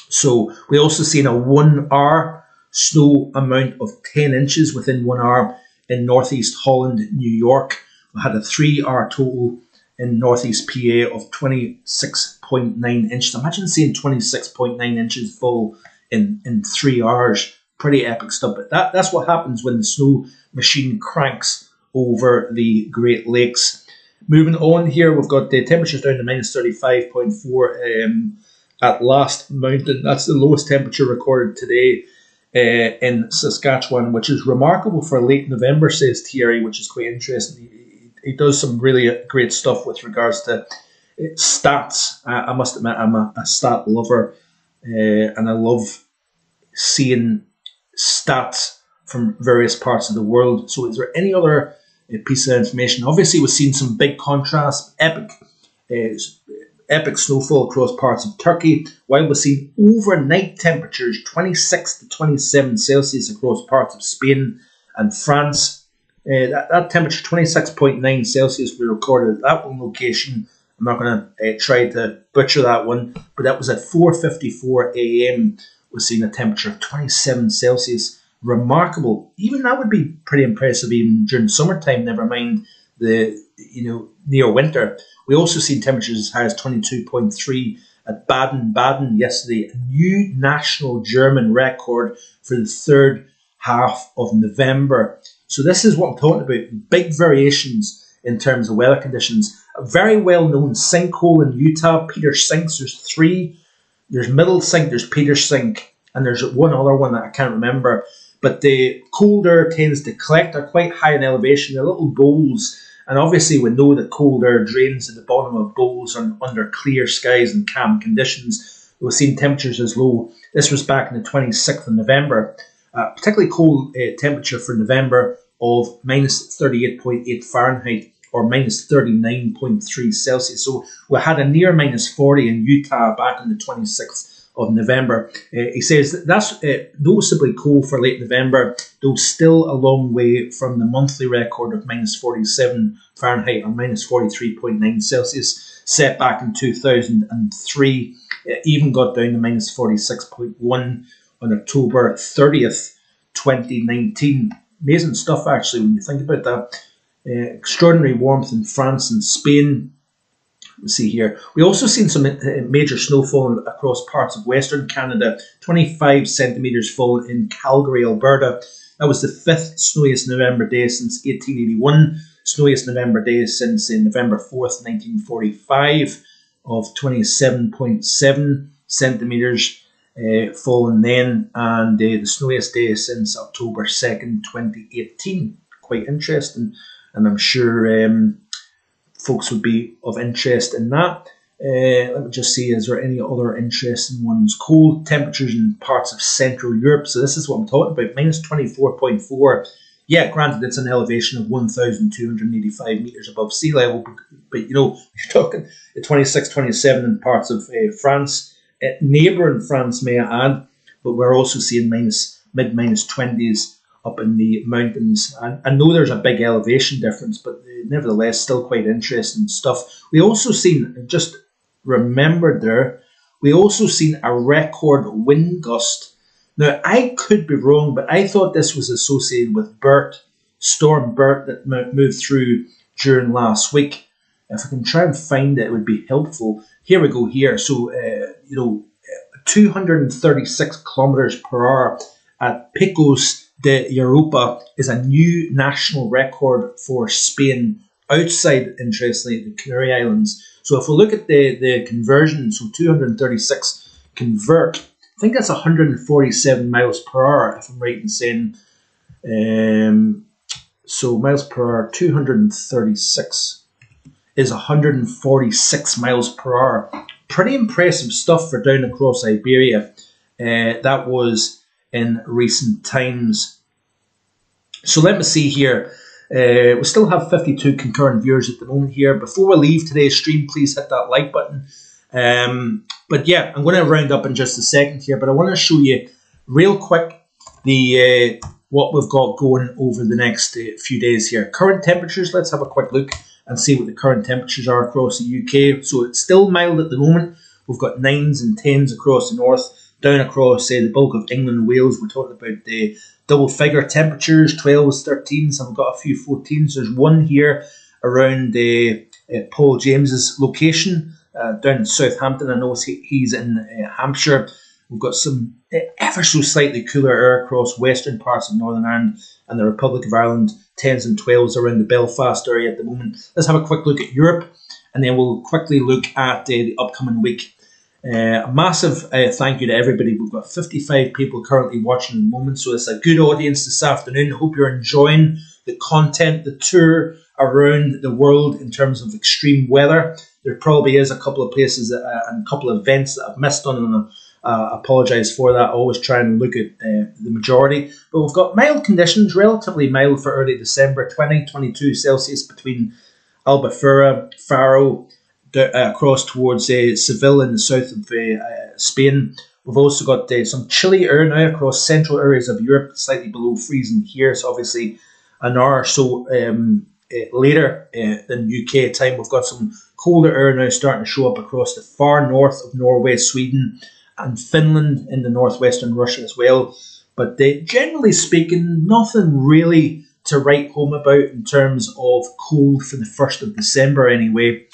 A: So we also seen a 1 hour snow amount of 10 inches within 1 hour in Northeast Holland, New York. We had a 3 hour total in Northeast PA of 26.9 inches. Imagine seeing 26.9 inches full in 3 hours. Pretty epic stuff. But that's what happens when the snow machine cranks over the Great Lakes. Moving on here, we've got the temperatures down to minus 35.4 at Last Mountain. That's the lowest temperature recorded today in Saskatchewan, which is remarkable for late November, says Thierry, which is quite interesting. He does some really great stuff with regards to stats. I must admit, I'm a stat lover, and I love seeing stats from various parts of the world. So is there any other piece of information? Obviously, we've seen some big contrast, epic snowfall across parts of Turkey, while we've seen overnight temperatures 26 to 27 Celsius across parts of Spain and France. That temperature, 26.9 Celsius, we recorded at that one location. I'm not going to try to butcher that one, but that was at 4:54 a.m. We're seeing a temperature of 27 Celsius. Remarkable. Even that would be pretty impressive even during summertime, never mind the near winter. We also seen temperatures as high as 22.3 at Baden-Baden yesterday, a new national German record for the third half of November. So this is what I'm talking about. Big variations in terms of weather conditions. A very well-known sinkhole in Utah, Peter Sinks. There's three. There's Middle Sink, there's Peter Sink, and there's one other one that I can't remember. But the cold air tends to collect. They're quite high in elevation. They're little bowls. And obviously we know that cold air drains at the bottom of bowls under clear skies and calm conditions. We've seen temperatures as low. This was back on the 26th of November. Particularly cold temperature for November of minus 38.8 Fahrenheit or minus 39.3 Celsius. So we had a near minus 40 in Utah back on the 26th of November. He says that's noticeably cold for late November, though still a long way from the monthly record of minus 47 Fahrenheit or minus 43.9 Celsius set back in 2003. It even got down to minus 46.1 on October 30th, 2019. Amazing stuff, actually, when you think about that. Extraordinary warmth in France and Spain. Let's see here. We also seen some major snowfall across parts of Western Canada. 25 centimetres fall in Calgary, Alberta. That was the 5th snowiest November day since 1881. Snowiest November day since November 4th, 1945 of 27.7 centimetres fallen then. And the snowiest day since October 2nd, 2018. Quite interesting. And I'm sure folks would be of interest in that. Let me just see, is there any other interesting ones? Cold temperatures in parts of Central Europe. So this is what I'm talking about, minus 24.4. Yeah, granted, it's an elevation of 1,285 metres above sea level, but you're talking 26, 27 in parts of France, neighbouring France, may I add, but we're also seeing mid-minus 20s up in the mountains. And I know there's a big elevation difference, but nevertheless, still quite interesting stuff. We also seen, just remembered there, we also seen a record wind gust. Now, I could be wrong, but I thought this was associated with Storm Bert that moved through during last week. If I can try and find it, it would be helpful. Here we go here. So, 236 kilometers per hour at Picos de Europa is a new national record for Spain outside, interestingly, the Canary Islands. So if we look at the conversion, so 236 convert, I think that's 147 miles per hour, if I'm right in saying. So miles per hour, 236 is 146 miles per hour. Pretty impressive stuff for down across Iberia. That was in recent times. So let me see here. We still have 52 concurrent viewers at the moment here. Before we leave today's stream, please hit that like button. But yeah, I'm going to round up in just a second here, but I want to show you real quick the what we've got going over the next few days here. Current temperatures, let's have a quick look and see what the current temperatures are across the UK. So it's still mild at the moment. We've got 9s and 10s across the north. Down across the bulk of England and Wales, we're talking about the double-figure temperatures, 12s, 13s, and we've got a few 14s. There's one here around Paul James's location, down in Southampton. I know he's in Hampshire. We've got some ever so slightly cooler air across western parts of Northern Ireland and the Republic of Ireland, 10s and 12s around the Belfast area at the moment. Let's have a quick look at Europe, and then we'll quickly look at the upcoming week. A massive thank you to everybody. We've got 55 people currently watching at the moment, so it's a good audience this afternoon. I hope you're enjoying the content, the tour around the world in terms of extreme weather. There probably is a couple of places and a couple of events that I've missed on, and I apologise for that. I always try and look at the majority. But we've got mild conditions, relatively mild for early December, 20-22 Celsius between Albufeira, Faro, across towards Seville in the south of Spain. We've also got some chilly air now across central areas of Europe, slightly below freezing here. So obviously an hour or so later than UK time, we've got some colder air now starting to show up across the far north of Norway, Sweden, and Finland in the northwestern Russia as well. But generally speaking, nothing really to write home about in terms of cold for the 1st of December anyway.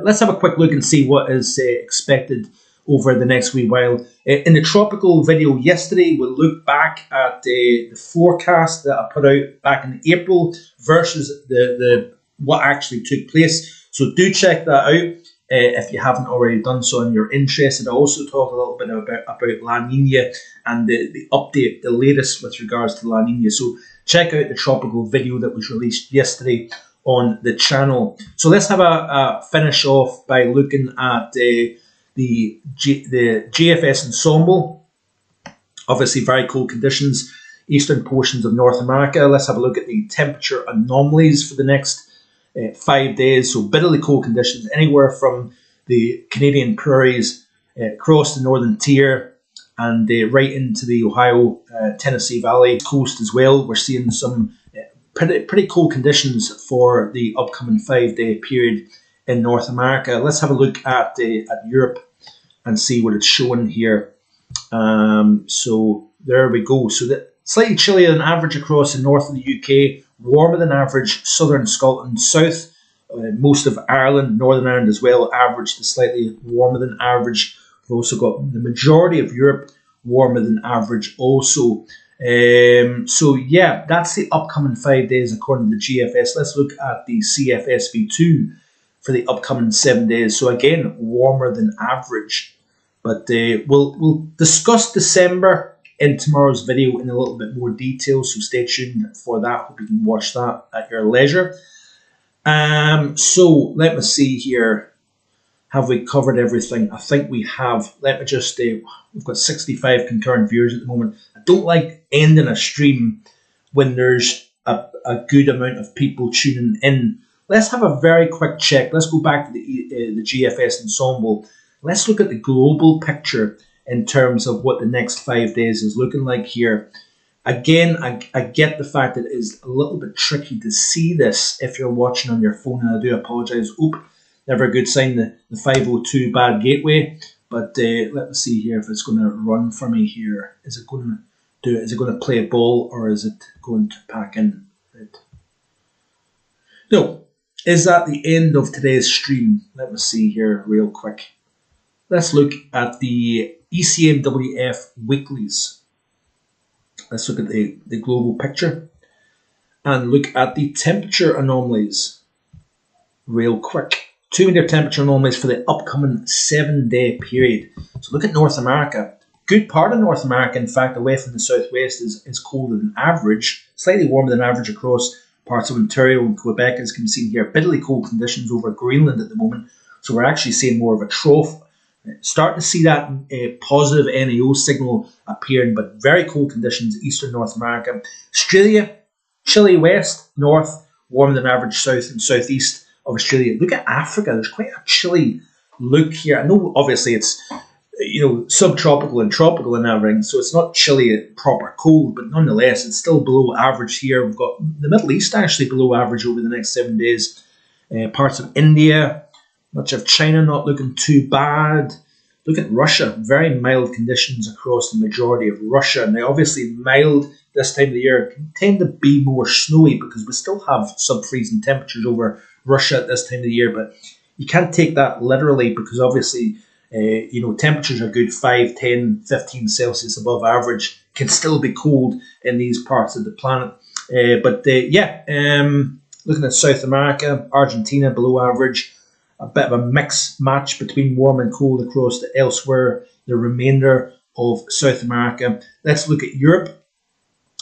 A: Let's have a quick look and see what is expected over the next wee while. In the tropical video yesterday, we'll look back at the forecast that I put out back in April versus the what actually took place. So do check that out if you haven't already done so and you're interested. I also talk a little bit about La Nina and the update, the latest with regards to La Nina. So check out the tropical video that was released yesterday on the channel. So let's have a finish off by looking at the GFS ensemble. Obviously very cold conditions, eastern portions of North America. Let's have a look at the temperature anomalies for the next 5 days. So bitterly cold conditions anywhere from the Canadian prairies across the northern tier and right into the Ohio, Tennessee Valley coast as well. We're seeing some pretty cold conditions for the upcoming 5-day period in North America. Let's have a look at Europe and see what it's showing here. So there we go. So that slightly chillier than average across the north of the UK, warmer than average southern Scotland, south, most of Ireland, Northern Ireland as well, average to slightly warmer than average. We've also got the majority of Europe warmer than average also. So yeah, that's the upcoming 5 days according to the GFS. Let's look at the CFSV2 for the upcoming 7 days. So again, warmer than average. But we'll discuss December in tomorrow's video in a little bit more detail. So stay tuned for that. Hope you can watch that at your leisure. So let me see here. Have we covered everything? I think we have. Let me just, we've got 65 concurrent viewers at the moment. I don't like ending a stream when there's a good amount of people tuning in. Let's have a very quick check. Let's go back to the GFS ensemble. Let's look at the global picture in terms of what the next 5 days is looking like here. Again, I get the fact that it is a little bit tricky to see this if you're watching on your phone, and I do apologise. Oop, never a good sign, the 502 bad gateway. But let me see here if it's going to run for me here. Is it going to do it? Is it going to play a ball or is it going to pack in? Right. No. Is that the end of today's stream? Let me see here real quick. Let's look at the ECMWF weeklies. Let's look at the global picture and look at the temperature anomalies real quick. 2 meter temperature anomalies for the upcoming 7-day period. So look at North America. Good part of North America, in fact, away from the southwest is colder than average, slightly warmer than average across parts of Ontario and Quebec, as can be seen here. Bitterly cold conditions over Greenland at the moment. So we're actually seeing more of a trough. Starting to see that positive NAO signal appearing, but very cold conditions, eastern North America. Australia, chilly west, north, warmer than average south and southeast of Australia. Look at Africa. There's quite a chilly look here. I know obviously it's subtropical and tropical and everything, so it's not chilly proper cold, but nonetheless it's still below average here. We've got the Middle East actually below average over the next 7 days. Parts of India, much of China not looking too bad. Look at Russia, very mild conditions across the majority of Russia. Now obviously mild this time of the year can tend to be more snowy because we still have sub-freezing temperatures over Russia at this time of the year, but you can't take that literally because obviously Temperatures are good, 5, 10, 15 Celsius above average. Can still be cold in these parts of the planet. Looking at South America, Argentina below average. A bit of a mixed match between warm and cold across elsewhere, the remainder of South America. Let's look at Europe.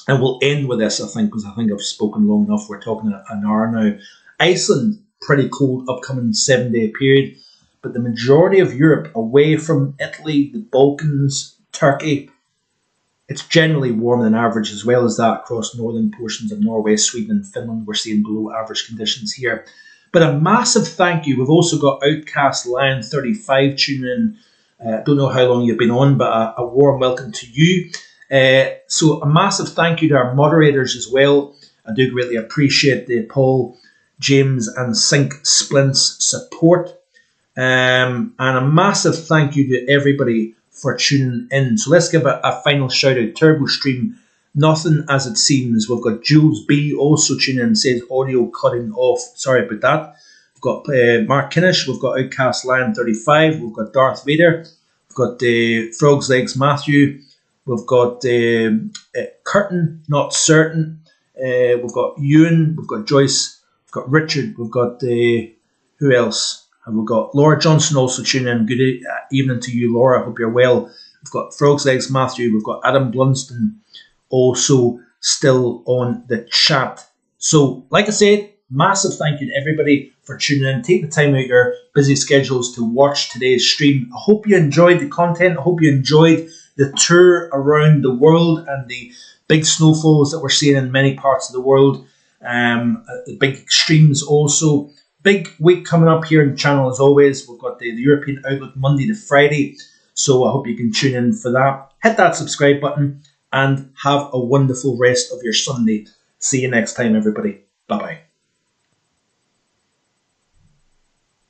A: And we'll end with this, I think, because I think I've spoken long enough. We're talking an hour now. Iceland, pretty cold, upcoming 7-day period. But the majority of Europe, away from Italy, the Balkans, Turkey, it's generally warmer than average, as well as that across northern portions of Norway, Sweden and Finland. We're seeing below average conditions here. But a massive thank you. We've also got Outcast Lion 35 tuning in. Don't know how long you've been on, but a warm welcome to you. So a massive thank you to our moderators as well. I do greatly appreciate the Paul, James and Sync Splints support. And a massive thank you to everybody for tuning in. So let's give a final shout out. Turbo Stream, nothing as it seems. We've got Jules B also tuning in, says audio cutting off. Sorry about that. We've got Mark Kinnish, we've got Outcast Lion 35, we've got Darth Vader, we've got Frog's Legs Matthew, we've got Curtin, Not Certain, we've got Ewan, we've got Joyce, we've got Richard, we've got who else? And we've got Laura Johnson also tuning in. Good evening to you, Laura. Hope you're well. We've got Frog's Legs Matthew. We've got Adam Blunston also still on the chat. So, like I said, massive thank you to everybody for tuning in. Take the time out of your busy schedules to watch today's stream. I hope you enjoyed the content. I hope you enjoyed the tour around the world and the big snowfalls that we're seeing in many parts of the world. The big extremes also. Big week coming up here in the channel as always. We've got the European Outlook Monday to Friday. So I hope you can tune in for that. Hit that subscribe button and have a wonderful rest of your Sunday. See you next time, everybody. Bye-bye.